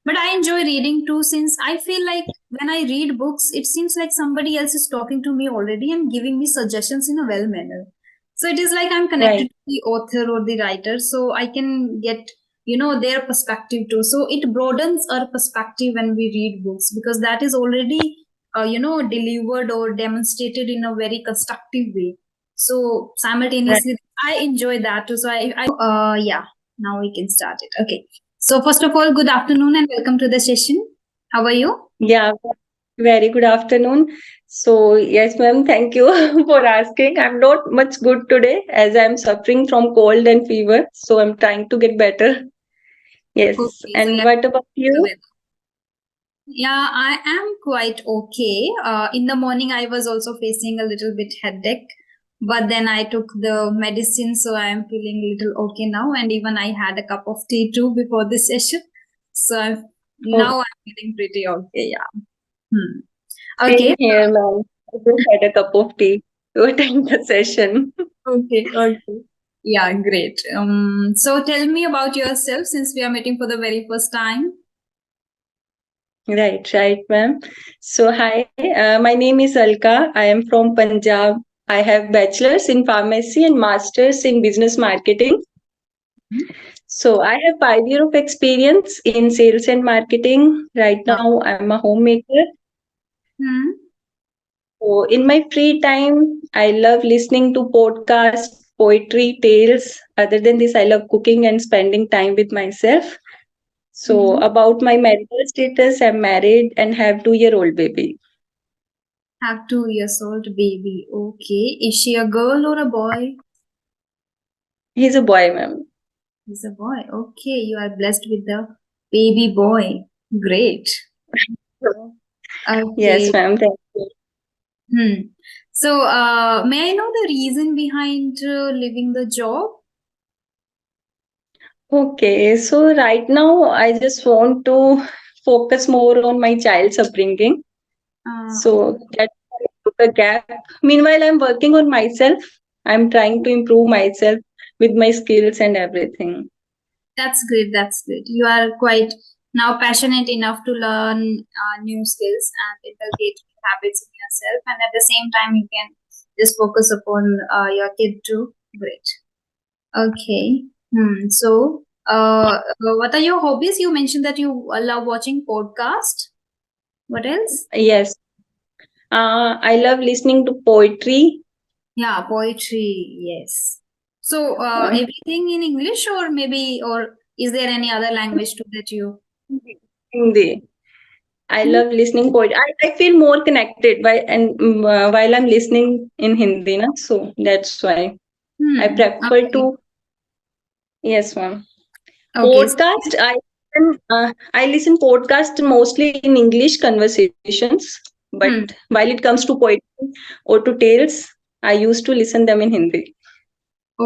But I enjoy reading too, since I feel like when I read books, it seems like somebody else is talking to me already and giving me suggestions in a well manner. So it is like I'm connected Right, to the author or the writer, so I can get, their perspective too. So it broadens our perspective when we read books, because that is already, delivered or demonstrated in a very constructive way. So right. simultaneously, I enjoy that too. So yeah, now we can start it. Okay. So first of all, good afternoon and welcome to the session. How are you? Yeah, very good afternoon. So, yes, ma'am, thank you for asking. I'm not much good today as I'm suffering from cold and fever. So, I'm trying to get better. Yes. Okay, so And yeah, what about the you? weather. Yeah, I am quite okay. In the morning, I was also facing a little bit headache, but then I took the medicine, so I am feeling a little okay now. And even I had a cup of tea too before this session, so Oh, now I'm feeling pretty okay. Yeah. Hmm. same Okay. here, ma'am. I just had a cup of tea to attend the session. Okay. Okay. Yeah, great. So tell me about yourself, since we are meeting for the very first time. Right, right, ma'am. So, hi, my name is Alka. I am from Punjab. I have bachelor's in pharmacy and master's in business marketing. So I have 5 years of experience in sales and marketing. Right Wow. now, I'm a homemaker. Hmm. So in my free time, I love listening to podcasts, poetry, tales. Other than this, I love cooking and spending time with myself. So Hmm. about my marital status, I'm married and have 2-year-old baby. Have 2 years old baby. Okay. Is she a girl or a boy? He's a boy, ma'am. He's a boy. Okay. You are blessed with the baby boy. Great. So, yes, Okay. ma'am. Thank you. Hmm. So, may I know the reason behind leaving the job? Okay, so right now I just want to focus more on my child's upbringing. So Okay. that's why I took a gap. Meanwhile, I'm working on myself. I'm trying to improve myself with my skills and everything. That's great. That's great. You are quite now passionate enough to learn new skills and inculcate habits in yourself, and at the same time, you can just focus upon your kid too. Great. Okay. So, what are your hobbies? You mentioned that you love watching podcast. What else? Yes, I love listening to poetry. Yeah, poetry. Yes. So, Uh, everything in English, or maybe, or is there any other language too that you? Hindi. I Hmm. love listening poetry. I feel more connected while I'm listening in Hindi, na? So that's why I prefer Okay. to. Yes, ma'am. Okay. So, Podcast, I listen podcast mostly in English conversations, but hmm. while it comes to poetry or to tales, I used to listen them in Hindi.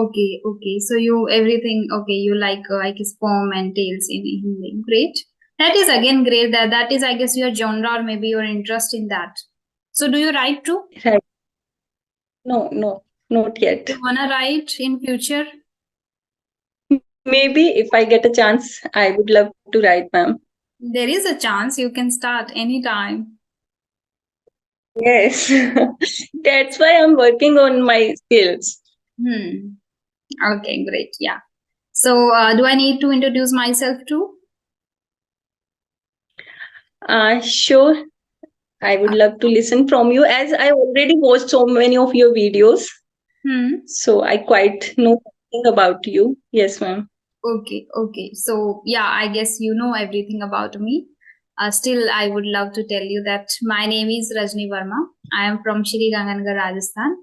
Okay. Okay. So you everything. Okay. You like his poem and tales in Hindi. Great. That is again great. That is, I guess, your genre or maybe your interest in that. So do you write too? Right? No, no, not You yet. wanna write in future? Maybe if I get a chance, I would love to write, ma'am. There is a chance you can start anytime. Yes, that's why I'm working on my skills. Hmm. Okay, great. Yeah. So, do I need to introduce myself too? Sure, I would love to listen from you as I already watched so many of your videos. Hmm. So I quite know something about you. Yes, ma'am. Okay, okay. So, yeah, I guess you know everything about me. Still, I would love to tell you that my name is Rajni Verma. I am from Shri Ganganagar, Rajasthan.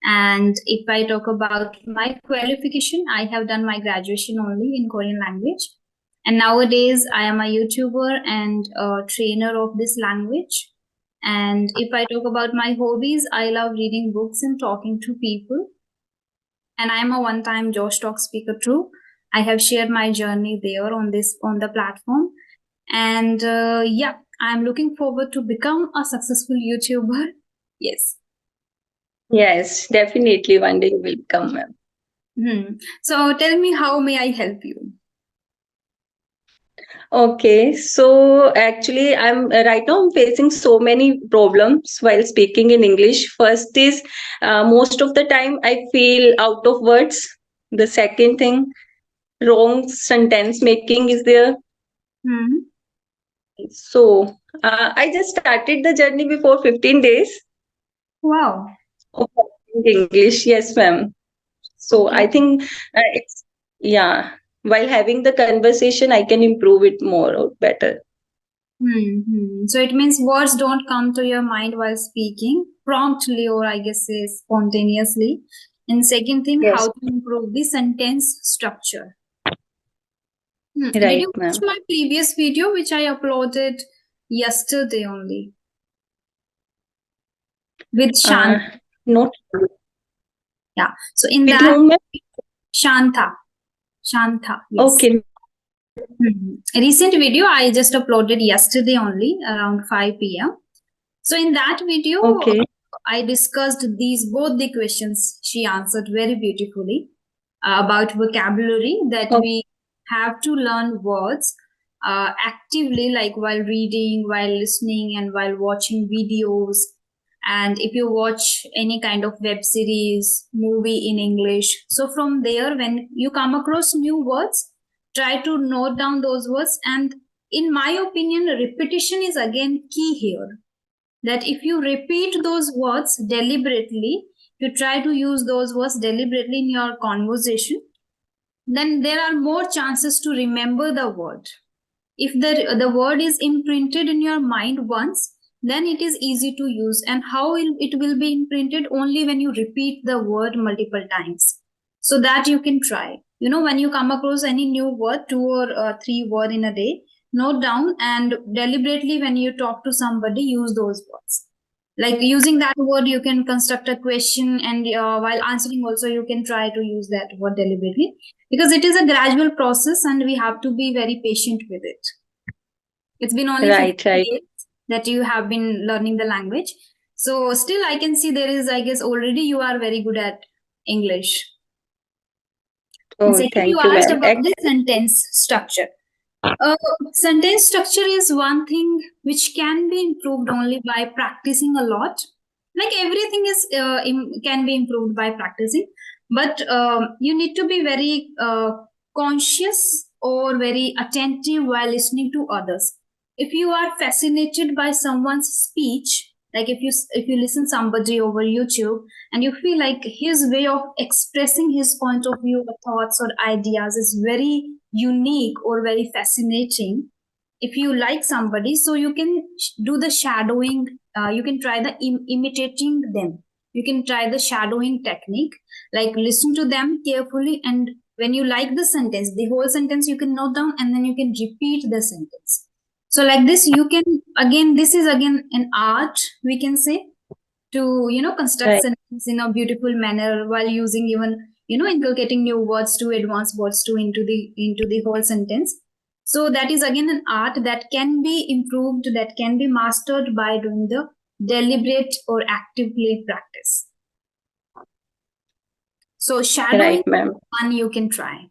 And if I talk about my qualification, I have done my graduation only in Korean language. And nowadays, I am a YouTuber and a trainer of this language. And if I talk about my hobbies, I love reading books and talking to people, and I'm a one-time Josh Talk speaker too. I have shared my journey there on the platform, and yeah, I'm looking forward to become a successful YouTuber. Yes. Yes, definitely one day you will come, ma'am. So tell me, how may I help you? Okay, so actually, I'm right now I'm facing so many problems while speaking in English. First is most of the time I feel out of words. The second thing, wrong sentence making is there. Hmm. So I just started the journey before 15 days Wow. of practicing English. Yes, ma'am. So Okay. I think it's yeah. While having the conversation, I can improve it more or better. So it means words don't come to your mind while speaking promptly, or I guess say spontaneously. And second thing, how Yes, to improve the sentence structure. Did right, you watch ma'am. my previous video, which I uploaded yesterday only with Uh, Shant? Not Yeah. So in with that, whom, ma'am? Shantha, Shantha, yes. Okay, Recent video I just uploaded yesterday only around 5 p.m. So in that video, okay, I discussed these both the questions. She answered very beautifully about vocabulary, that okay, we have to learn words actively, like while reading, while listening, and while watching videos. And if you watch any kind of web series, movie in English, so from there, when you come across new words, try to note down those words. And in my opinion, repetition is again key here, that if you repeat those words deliberately, you try to use those words deliberately in your conversation, then there are more chances to remember the word. If the word is imprinted in your mind once, then it is easy to use. And how it will be imprinted? Only when you repeat the word multiple times. So that you can try, when you come across any new word, two or three word in a day, note down, and deliberately when you talk to somebody, use those words. Like using that word, you can construct a question, and while answering also, you can try to use that word deliberately, because it is a gradual process and we have to be very patient with it. It's been only 15 right, right. days that you have been learning the language. So still I can see there is, I guess already you are very good at English. And Oh, second, you thank you, asked ma'am. about the sentence structure. Sentence structure is one thing which can be improved only by practicing a lot. Like everything is can be improved by practicing, but you need to be very conscious or very attentive while listening to others. If you are fascinated by someone's speech, like if you listen somebody over YouTube and you feel like his way of expressing his point of view or thoughts or ideas is very unique or very fascinating, if you like somebody, so you can do the shadowing, you can try the imitating them, you can try the shadowing technique, like listen to them carefully, and when you like the sentence, the whole sentence you can note down, and then you can repeat the sentence. So like this you can, again, this is again an art, we can say, to construct Right, sentences in a beautiful manner while using even inculcating new words to advanced words to into the whole sentence. So that is again an art that can be improved, that can be mastered by doing the deliberate or actively practice. So shadowing, right, ma'am. one you can try.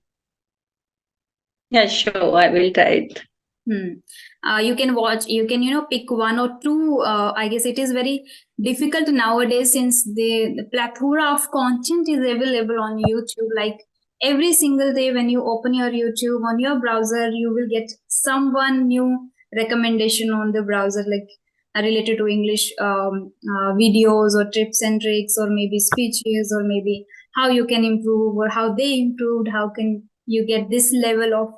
Yeah, sure, I will try it. You can watch, you can pick one or two. I guess it is very difficult nowadays, since the plethora of content is available on YouTube. Like every single day when you open your YouTube on your browser, you will get someone new recommendation on the browser, like related to English videos or tips and tricks, or maybe speeches, or maybe how you can improve, or how they improved, how can you get this level of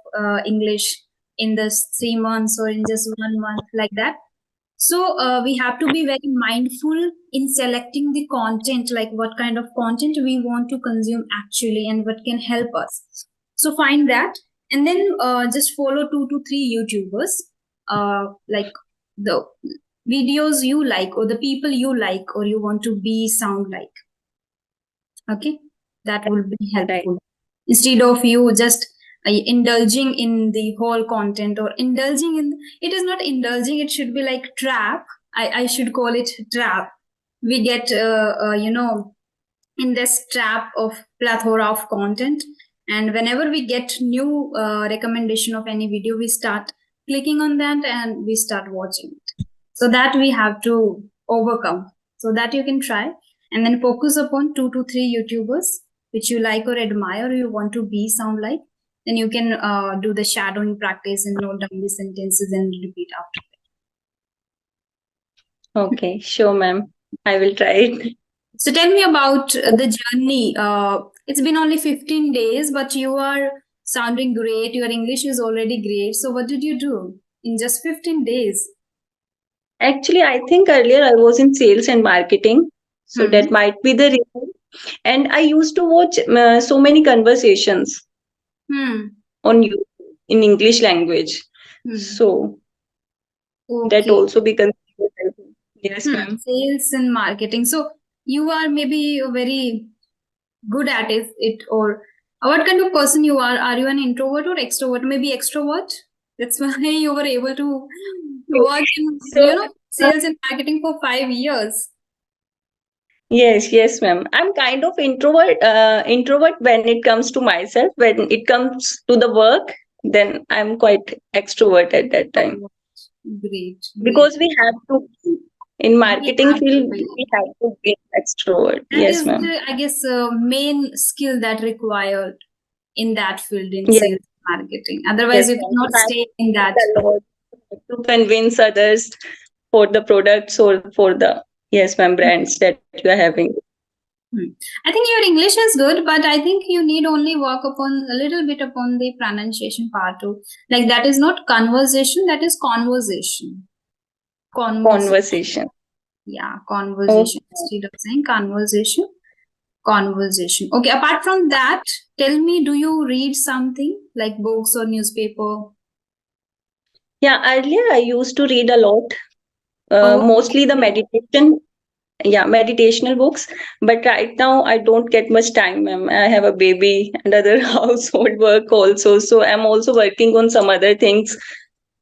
English in this 3 months or in just 1 month, like that. So we have to be very mindful in selecting the content, like what kind of content we want to consume actually, and what can help us. So find that, and then just follow 2 to 3 YouTubers, like the videos you like, or the people you like, or you want to be sound like. Okay, that will be Right, helpful, instead of you just indulging in the whole content, or indulging in, it is not indulging, it should be like trap. I should call it trap. We get in this trap of plethora of content, And whenever we get new recommendation of any video, we start clicking on that and we start watching it. So that we have to overcome. So that you can try, and then focus upon 2 to 3 YouTubers which you like or admire or you want to be sound like. Then you can do the shadowing practice and note down the sentences and repeat after. Okay, sure, ma'am. I will try it. So tell me about the journey. It's been only 15 days, but you are sounding great. Your English is already great. So what did you do in just 15 days? Actually, I think earlier I was in sales and marketing, so that Mhm. might be the reason. And I used to watch so many conversations Hmm. on YouTube in English language. Hmm. So that Okay. also be considered, I think. Yes, ma'am. Sales and marketing. So you are maybe very good at it, or what kind of person you are? Are you an introvert or extrovert? Maybe extrovert. That's why you were able to work in, So, sales and marketing for 5 years. yes, yes, ma'am. I'm kind of introvert when it comes to myself. When it comes to the work, then I'm quite extrovert at that time. Oh, great, great. Because we have to be in We marketing have to field, be. we have to be extrovert. That Yes, is ma'am. the, I guess, main skill that required in that field in Yes, sales marketing. Otherwise, yes, you ma'am. cannot You have stay in to that. speak a lot to convince others for the products or for the, yes, ma'am, brands that you are having. Hmm. I think your English is good, but I think you need only work upon a little bit upon the pronunciation part too. Like that is not conversation, that is conversation. Conversation. Conversation. Yeah, Okay. conversation. Instead of saying conversation, conversation. Okay, apart from that, tell me, do you read something like books or newspaper? Yeah, earlier I used to read a lot, Oh, mostly the meditation, yeah, meditational books. But right now I don't get much time, ma'am. I have a baby and other household work also. So I'm also working on some other things.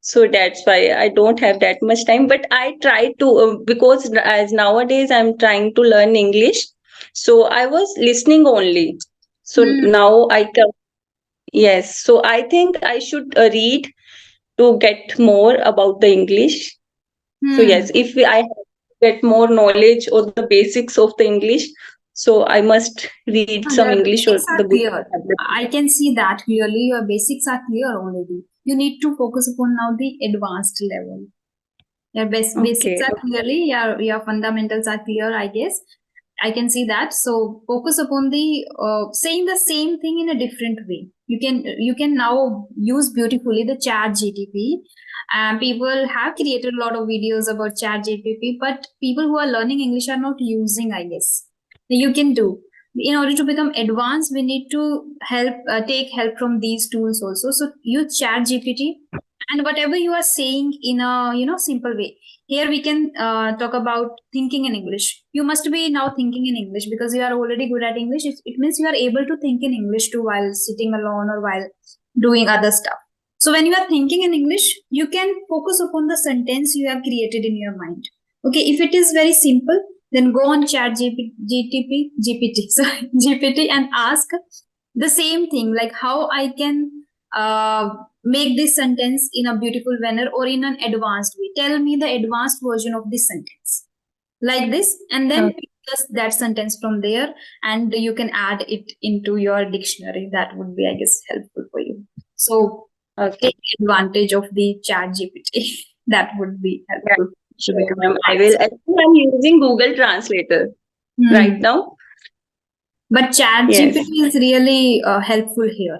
So that's why I don't have that much time. But I try to, because as nowadays I'm trying to learn English. So I was listening only. So hmm. now I can, yes. So I think I should read to get more about the English. So Hmm. yes, if I have to get more knowledge or the basics of the English, so I must read some Your English or basics the are book. clear. I can see that clearly. Your basics are clear already. You need to focus upon now the advanced level. Your basics Okay. are clearly, your fundamentals are clear, I guess. I can see that. So focus upon the saying the same thing in a different way. You can now use beautifully the Chat GTP. And people have created a lot of videos about Chat GTP, but people who are learning English are not using, I guess. You can do. In order to become advanced, we need to take help from these tools also. So use Chat GPT, and whatever you are saying in a simple way. Here we can talk about thinking in English. You must be now thinking in English because you are already good at English. It means you are able to think in English too while sitting alone or while doing other stuff. So when you are thinking in English, you can focus upon the sentence you have created in your mind. Okay, if it is very simple, then go on Chat GPT, sorry, GPT, and ask the same thing, like how I can make this sentence in a beautiful manner or in an advanced way. Tell me the advanced version of this sentence, like this, and then Okay. pick that sentence from there, and you can add it into your dictionary. That would be, I guess, helpful for you. So Okay. take advantage of the Chat GPT. That would be Yeah, helpful to sure, become ma'am. I will. advanced. Actually, I'm using Google Translator right Hmm. now. But Chat Yes. GPT is really helpful here.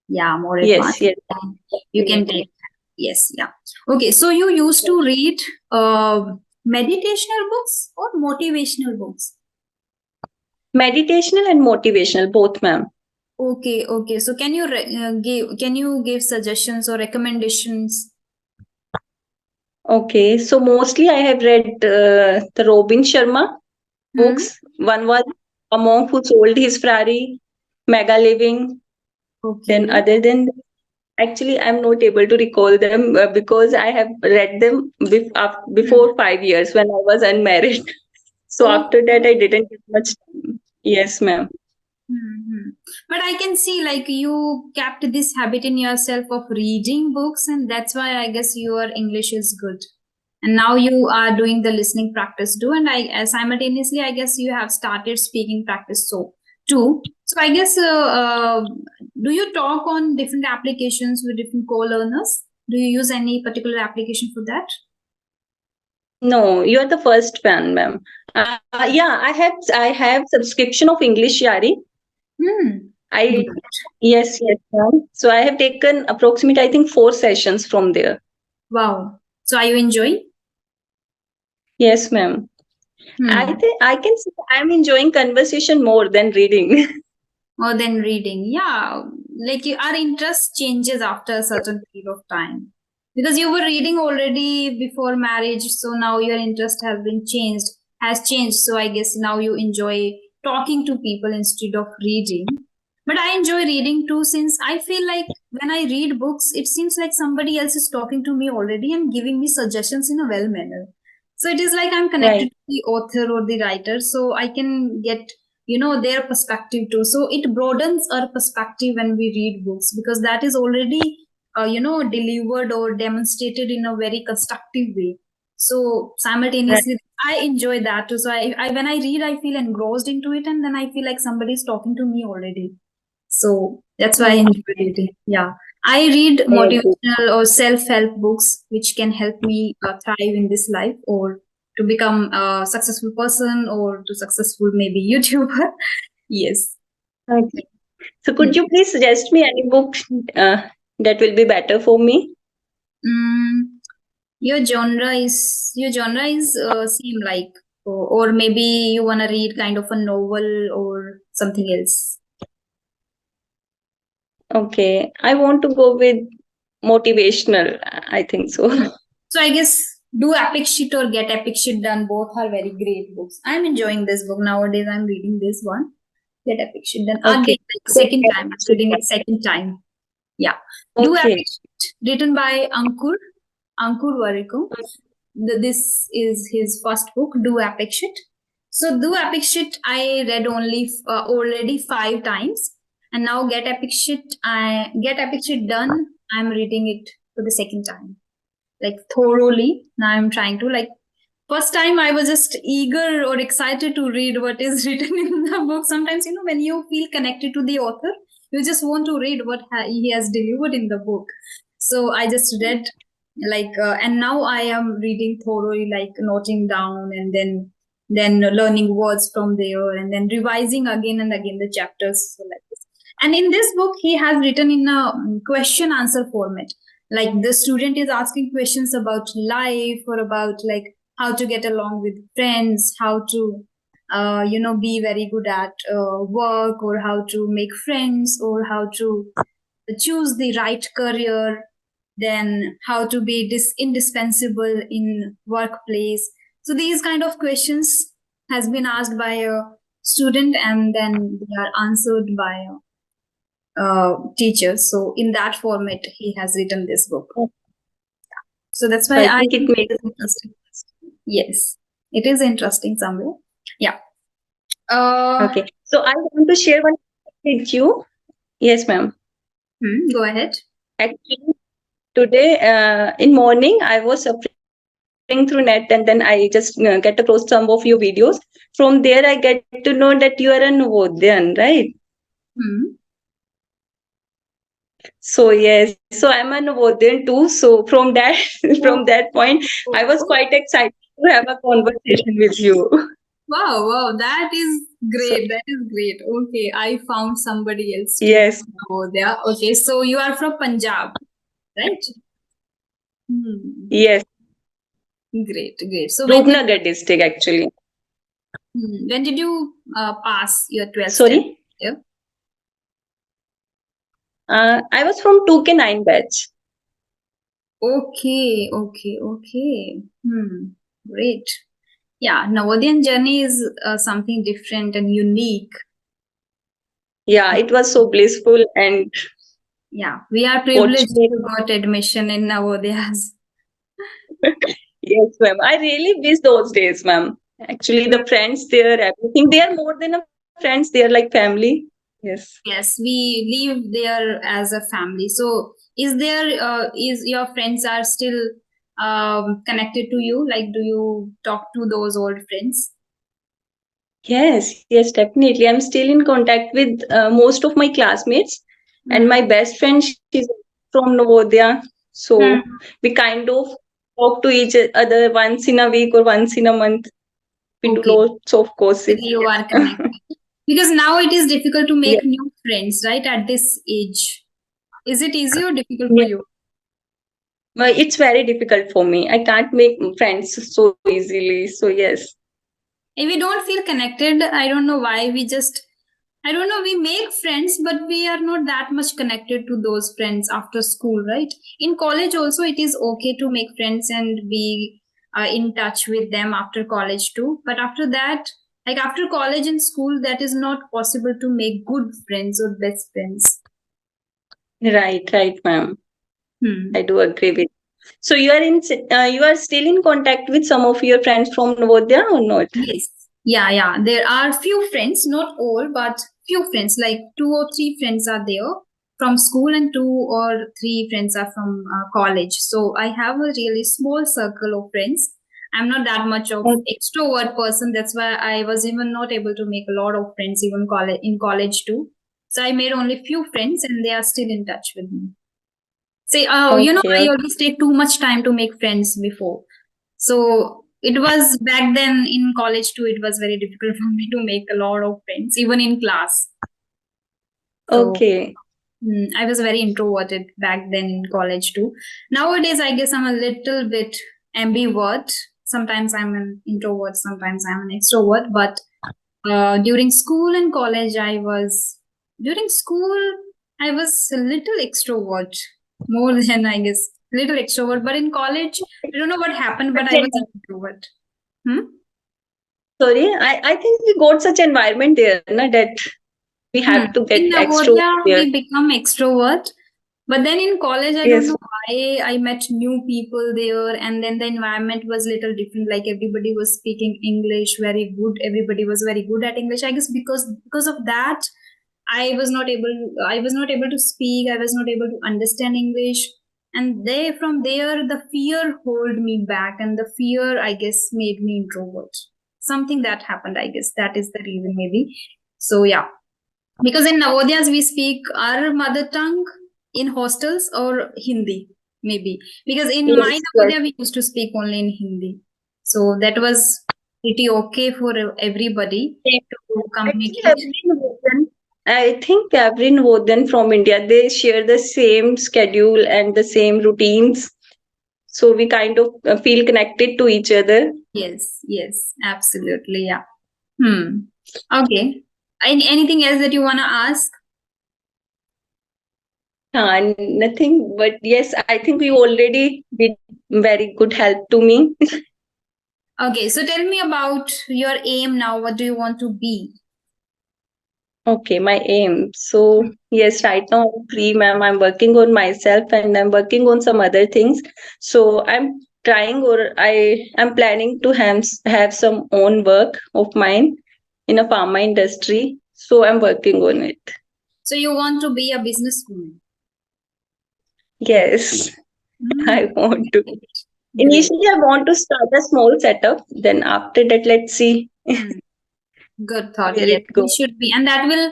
Yeah, more Yes. advanced. Yes. And you can Definitely. take, yes, yeah. Okay, so you used to read meditational books or motivational books? Meditational and motivational, both, ma'am. Okay, okay. So can you give suggestions or recommendations? Okay. So mostly I have read the Robin Sharma Hmm. books. One was A Monk Who Sold His Ferrari, Mega Living. Then Okay. other than that, actually, I'm not able to recall them because I have read them Hmm. before 5 years when I was unmarried. So after that, Okay. I didn't get much time. Yes, ma'am. Hmm. But I can see like you kept this habit in yourself of reading books, and that's why I guess your English is good. And now you are doing the listening practice too, and simultaneously, I guess you have started speaking practice too. So I guess, do you talk on different applications with different co-learners? Do you use any particular application for that? No, you are the first fan, ma'am. Yeah, I have subscription of English Yari. Hmm. I Yes, yes, ma'am. So I have taken approximate, I think, 4 sessions from there. Wow. So are you enjoying? Yes, ma'am. I Hmm. think I can say I'm enjoying conversation more than reading. More than reading. Yeah. Like our interest changes after a certain period of time. Because you were reading already before marriage, so now your interest has changed. So I guess now you enjoy talking to people instead of reading. But I enjoy reading too, since I feel like when I read books, it seems like somebody else is talking to me already and giving me suggestions in a well manner. So it is like I'm connected Right. to the author or the writer, so I can get their perspective too. So it broadens our perspective when we read books, because that is already delivered or demonstrated in a very constructive way. So Right. simultaneously I enjoy that too. So I when I read, I feel engrossed into it, and then I feel like somebody is talking to me already. So that's why I Okay. enjoy reading. Yeah. I read I agree. motivational or self-help books which can help me thrive in this life, or to become a successful person, or to successful maybe YouTuber. Yes. Okay. So Hmm. could you please suggest me any book uh, that will be better for me? Mm, your genre is same like, or maybe you wanna read kind of a novel or something else. Okay. I want to go with motivational. I think so. So I guess Do Epic Shit or Get Epic Shit Done, both are very great books. I'm enjoying this book nowadays. I'm reading this one. Get Epic Shit Done Okay. again, like second time. I'm reading it second time. Yeah. Do Okay. Epic Shit, written by Ankur Warikoo. This is his first book, Do Epic Shit. So Do Epic Shit, I read only already 5 times, and now Get Epic Shit Done. I'm reading it for the second time, like thoroughly. Now I'm trying to, like, first time I was just eager or excited to read what is written in the book. Sometimes, when you feel connected to the author, you just want to read what he has delivered in the book. So I just read, like, and now I am reading thoroughly, like noting down, and then learning words from there, and then revising again and again the chapters, so like this. And in this book, he has written in a question answer format. Like the student is asking questions about life, or about like how to get along with friends, how to be very good at work, or how to make friends, or how to choose the right career, then how to be indispensable in workplace. So these kind of questions has been asked by a student, and then they are answered by a teacher. So in that format, he has written this book. So that's So why I I think it think it makes is interesting. Yes, it is interesting somewhere. Yeah. Uh, okay. So I want to share one with you. Yes, ma'am. Go ahead. Actually, today in morning I was suffering through net, and then I just get across some of your videos. From there, I get to know that you are a Navodyan, right? Hmm. So yes, so I'm a Navodyan too. So from that Oh, from that point, I was oh, quite excited to have a conversation with you. wow, wow, that is So great. That is great. Okay, I found somebody else too yes, from Navodaya. Okay, so you are from Punjab, right? Hmm. yes, Great, great. So Rupnagar district actually. when did you pass your 12th standard? Sorry, Yeah. I was from 2K9 batch. Okay, okay, okay. Great. Yeah, Navodian journey is something different and unique. Yeah, it was so blissful and Yeah, we are privileged fortunate. to got admission in Navodayas. Yes, ma'am. I really miss those days, ma'am. Actually, the friends there, everything. They are more than a friends. They are like family. Yes. Yes, we live there as a family. So, is your friends are still connected to you? Like, do you talk to those old friends? Yes, definitely. I'm still in contact with most of my classmates, and Hmm. my best friend, she's from Navodaya. So Hmm. we kind of talk to each other once in a week or once in a month. We do Okay, lots of still courses. you are connected. Because now it is difficult to Yeah, make new friends, right? At this age, is it easy or difficult for yeah. you? But it's very difficult for me. I can't make friends so easily. So yes. If we don't feel connected, I don't know why. I don't know, we make friends, but we are not that much connected to those friends after school, right? In college, also, it is okay to make friends and be in touch with them after college, too. But after that, like after college and school, that is not possible to make good friends or best friends. Right, ma'am. I Hmm. do agree with. So you are still in contact with some of your friends from Navodaya or not? Yes. Yeah. There are few friends, not all, but few friends, like two or three friends are there from school and two or three friends are from college. So I have a really small circle of friends. I'm not that much of Okay. extrovert person. That's why I was even not able to make a lot of friends even college in college too. So I made only few friends and they are still in touch with me. Say, oh, I Okay. always take too much time to make friends before. So it was back then in college too, it was very difficult for me to make a lot of friends, even in class. So Okay. I was very introverted back then in college too. Nowadays, I guess I'm a little bit ambivert. Sometimes I'm an introvert, sometimes I'm an extrovert. But during school and college, during school, I was a little extrovert, more than I guess, little extrovert. But in college, I don't know what happened, but Such I was an an introvert. Hmm? Sorry, I think we got such environment there, na, that we Hmm. have to In get extrovert Navodaya, there. we become extrovert. But then in college, I don't Yes. know why I met new people there, and then the environment was little different. Like everybody was speaking English very good. Everybody was very good at English. I guess because of that, I was not able to speak. I was not able to understand English, and from there the fear hold me back, and the fear I guess made me introvert. Something that happened. I guess that is the reason maybe. So yeah, because in Navodayas we speak our mother tongue in hostels or Hindi, maybe. Because in my Yes. Navodaya we used to speak only in Hindi. So that was pretty okay for everybody to I think communicate. every Northern, I think every Northern from India, they share the same schedule and the same routines. So we kind of feel connected to each other. Yes, absolutely, yeah. Hmm. Okay. Anything else that you wanna ask? Nothing, but yes, I think you already did very good help to me. Okay, so tell me about your aim now. What do you want to be? Okay, my aim. So, yes, right now I'm free, ma'am. I'm working on myself and I'm working on some other things. So, I'm trying or I am planning to have some own work of mine in a pharma industry. So, I'm working on it. So you want to be a businesswoman? Yes, Hmm. I want to. Great. Initially, I want to start a small setup. Then, after that, let's see Hmm. Good thought. where Yes, it we goes. should be, and that will,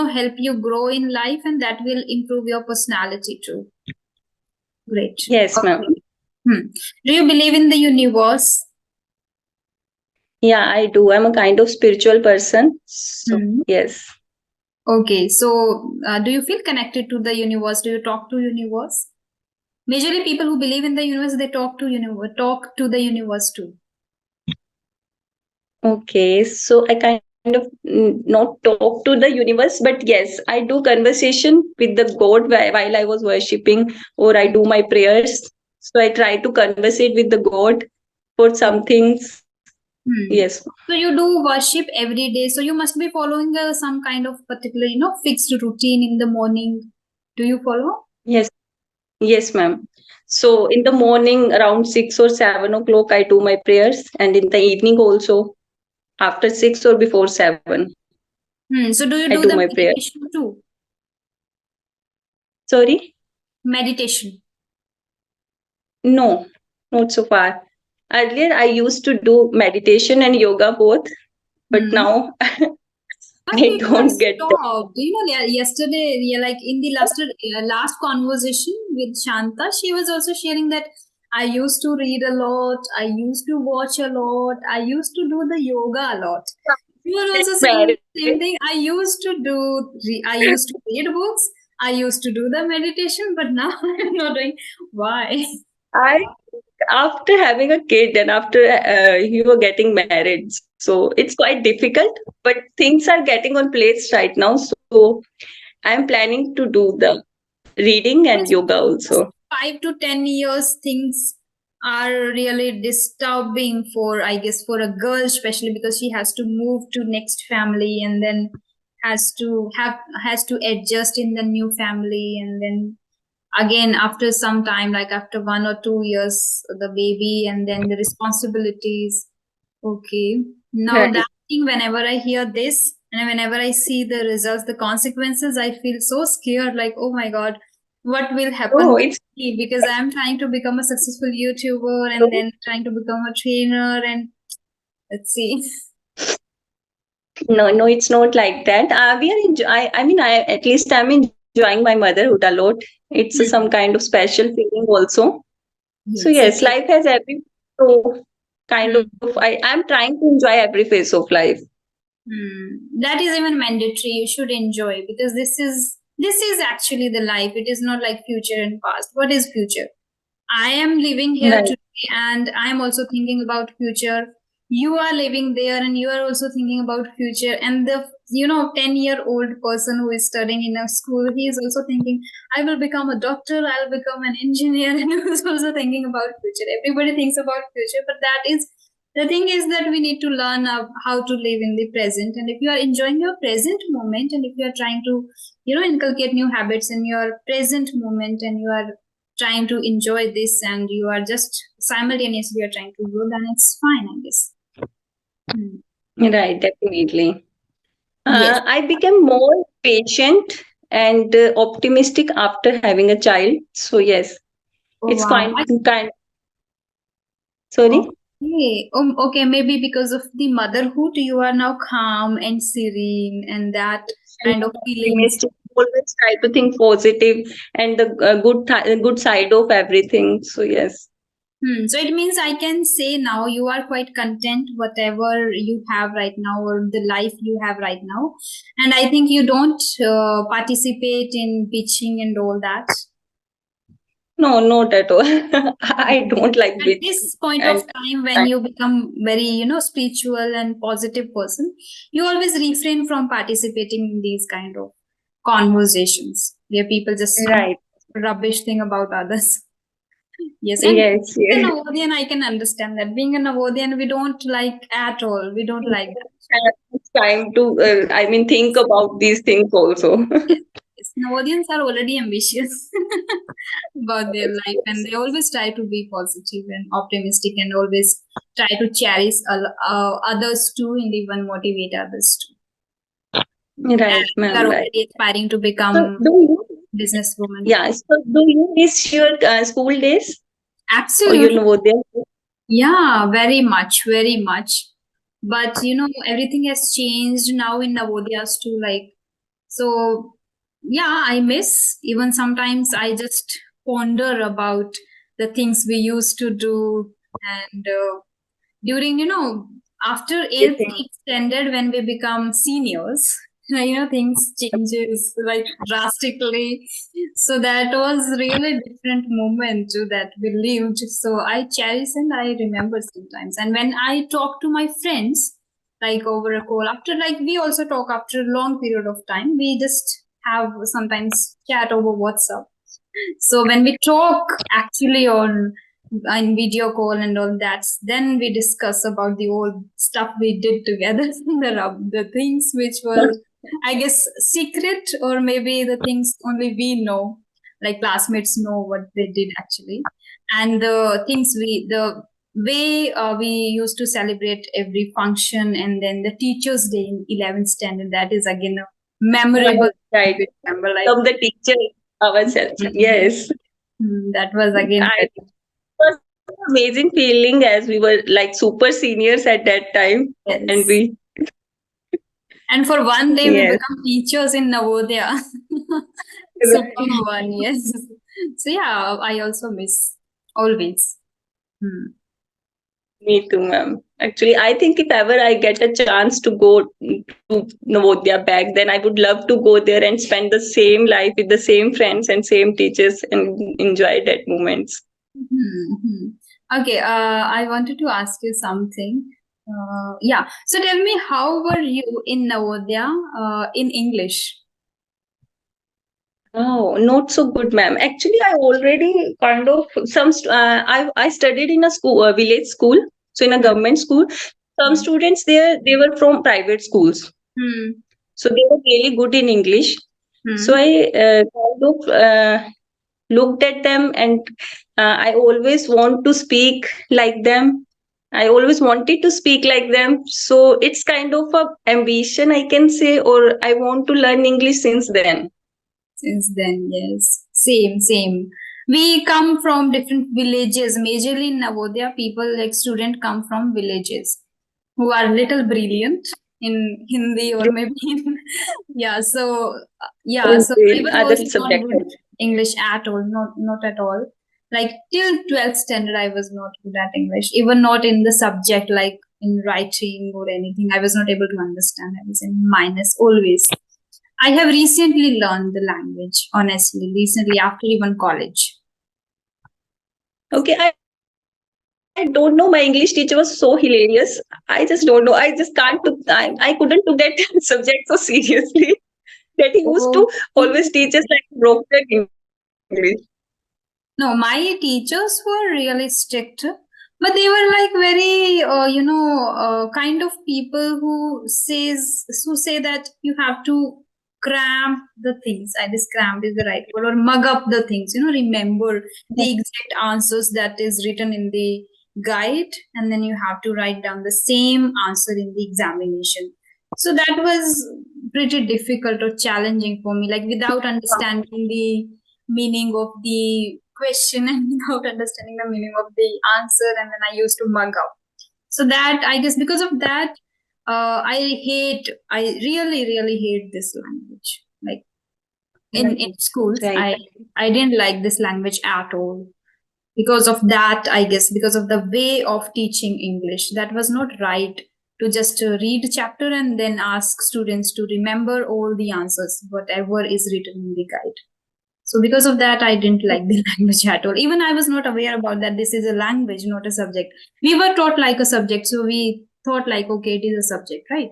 help you grow in life, and that will improve your personality too. Great. Yes, ma'am. Okay. Hmm. Do you believe in the universe? Yeah, I do. I'm a kind of spiritual person. So, Hmm. yes. Okay. So, do you feel connected to the universe? Do you talk to universe? Majorly, people who believe in the universe, they talk to the universe too. Okay, so I kind of not talk to the universe, but yes, I do conversation with the God while I was worshipping, or I do my prayers. So I try to conversate with the God for some things. Hmm. Yes, So you do worship every day. So you must be following some kind of particular, fixed routine in the morning. Do you follow? yes, yes, ma'am. So in the morning around 6 or 7 o'clock, I do my prayers, and in the evening also after 6 or before 7. So do you I do do the my prayer. meditation too? Sorry? Meditation. No, not so far. Earlier, I used to do meditation and yoga both, but Hmm. now Why I people have don't get that. stopped? Yesterday, like in the last conversation with Shanta, she was also sharing that I used to read a lot, I used to watch a lot, I used to do the yoga a lot. You are also saying Married. the same thing. I used to read books, I used to do the meditation, but now I'm not doing. Why? I after having a kid and after you were getting married, so it's quite difficult. But things are getting on place right now, so I'm planning to do the reading and Because yoga first also. 5 to 10 years, things are really disturbing for, I guess, for a girl, especially because she has to move to next family and then has to adjust in the new family, and then again after some time, like after 1 or 2 years, the baby and then the responsibilities. Okay. Now Right. that thing, whenever I hear this and whenever I see the results, the consequences, I feel so scared, like, oh my God, what will happen Oh, with it's me? Because I'm trying to become a successful YouTuber and then trying to become a trainer, and let's see. no, no, it's not like that. We are enjoy. I mean, I at least I'm enjoying my motherhood a lot. It's some Hmm. kind of special feeling also. So Yes, it yes, is. life has every so kind of. Hmm. I'm trying to enjoy every phase of life. That is even mandatory. You should enjoy, because this is actually the life. It is not like future and past. What is future? I am living here Right. today and I am also thinking about future. You are living there and you are also thinking about future. And the 10-year-old person who is studying in a school, he is also thinking, I will become a doctor, I'll become an engineer, and he is also thinking about future. Everybody thinks about future, but that is the thing is that we need to learn how to live in the present. And if you are enjoying your present moment, and if you are trying to, inculcate new habits in your present moment, and you are trying to enjoy this and you are just simultaneously you're trying to grow, then it's fine, I guess. Hmm. Right. Definitely. Yes. I became more patient and optimistic after having a child. So yes, Oh it's wow. kind. Sorry. Okay. Okay, maybe because of the motherhood you are now calm and serene, and that And kind of feelings. optimistic. Always try to think positive and the good side of everything. So yes. So it means I can say now you are quite content whatever you have right now, or the life you have right now. And I think you don't participate in bitching and all that. No, not at all. I don't like At bitch this point of and time, when you become very, spiritual and positive person, you always refrain from participating in these kind of conversations where people just right. rubbish thing about others. Yes, and Yes, being a yes. Navodaian, I can understand that. Being a Navodaian, we don't like at all. We don't like that. It's time to I mean think about these things also. Yes, yes. Navodaians are already ambitious about their life, and they always try to be positive and optimistic, and always try to cherish others too, and even motivate others too. Right, And you ma'am, are right. already aspiring to So become do you businesswoman. yeah, so do you miss your school days or your Absolutely. Navodaya? Yeah, very much, very much. But everything has changed now in Navodiyas too. Like, so yeah, I miss. Even sometimes I just ponder about the things we used to do, and during after eighth extended, when we become seniors, things changes like drastically. So that was really different moment too that we lived, so I cherish and I remember sometimes. And when I talk to my friends, like over a call, after, like, we also talk after a long period of time, we just have sometimes chat over WhatsApp. So when we talk actually on video call and all that, then we discuss about the old stuff we did together, the things which were, I guess, secret, or maybe the things only we know, like classmates know what they did actually, and the things way we used to celebrate every function, and then the Teachers' Day in 11th standard. That is again a memorable. Right. Remember, like Of the teacher ourselves. Yes. that was again I it was an amazing feeling as we were like super seniors at that time. And yes. we And for one day, we yes. become teachers in Navodaya. Super one, yes. So yeah, I also miss always. Me too, ma'am. Actually, I think if ever I get a chance to go to Navodaya back, then I would love to go there and spend the same life with the same friends and same teachers and enjoy that moments. Okay, I wanted to ask you something. Yeah, so tell me, how were you in Navodaya in English? Oh, not so good, ma'am. Actually, I already kind of I studied in a school, a village school, so in a government school. Some students there they were from private schools, Hmm. so they were really good in English. So Hmm. I kind of looked at them, and I always want to speak like them. I always wanted to speak like them. So it's kind of a ambition, I can say, or I want to learn English since then. Since then, yes. Same. We come from different villages. Majorly in Navodaya, people like student come from villages who are little brilliant in Hindi or maybe in, yeah. So yeah. So I In was other also not subjects. good English at all. Not at all. Like till 12th standard, I was not good at English. Even not in the subject like in writing or anything. I was not able to understand. I was in minus always. I have recently learned the language, honestly, recently after even college. Okay, I don't know. My English teacher was so hilarious. I just don't know. I just can't. I couldn't took that subject so seriously that he used to Okay. always teach us like broken English. No, my teachers were really strict, but they were like very, kind of people who say that you have to cram the things. I guess crammed is the right word, or mug up the things. Remember the exact answers that is written in the guide, and then you have to write down the same answer in the examination. So that was pretty difficult or challenging for me, like without understanding the meaning of the question and without understanding the meaning of the answer, and then I used to mug up. So that, I guess, because of that, I really hate this language. Like in schools, Right. I didn't like this language at all. Because of that, I guess, because of the way of teaching English, that was not right to just read a chapter and then ask students to remember all the answers, whatever is written in the guide. So because of that, I didn't like the language at all. Even I was not aware about that this is a language, not a subject. We were taught like a subject, so we thought like, okay, it is a subject, right?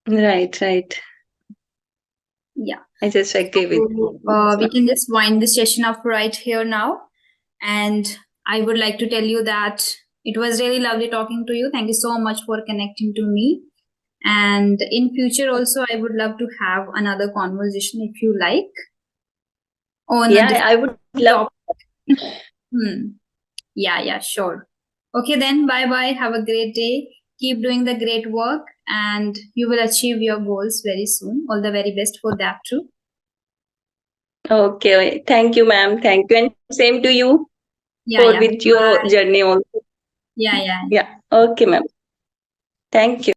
Right. Yeah. I just agree with So you. we can just wind this session up right here now. And I would like to tell you that it was really lovely talking to you. Thank you so much for connecting to me. And in future also, I would love to have another conversation if you like on a Yeah, different I would love. topic. Yeah, sure. Okay, then bye bye. Have a great day. Keep doing the great work, and you will achieve your goals very soon. All the very best for that too. Okay, thank you, ma'am. Thank you, and same to you Yeah, for yeah. with your Bye. journey also. Yeah. Yeah. Okay, ma'am. Thank you.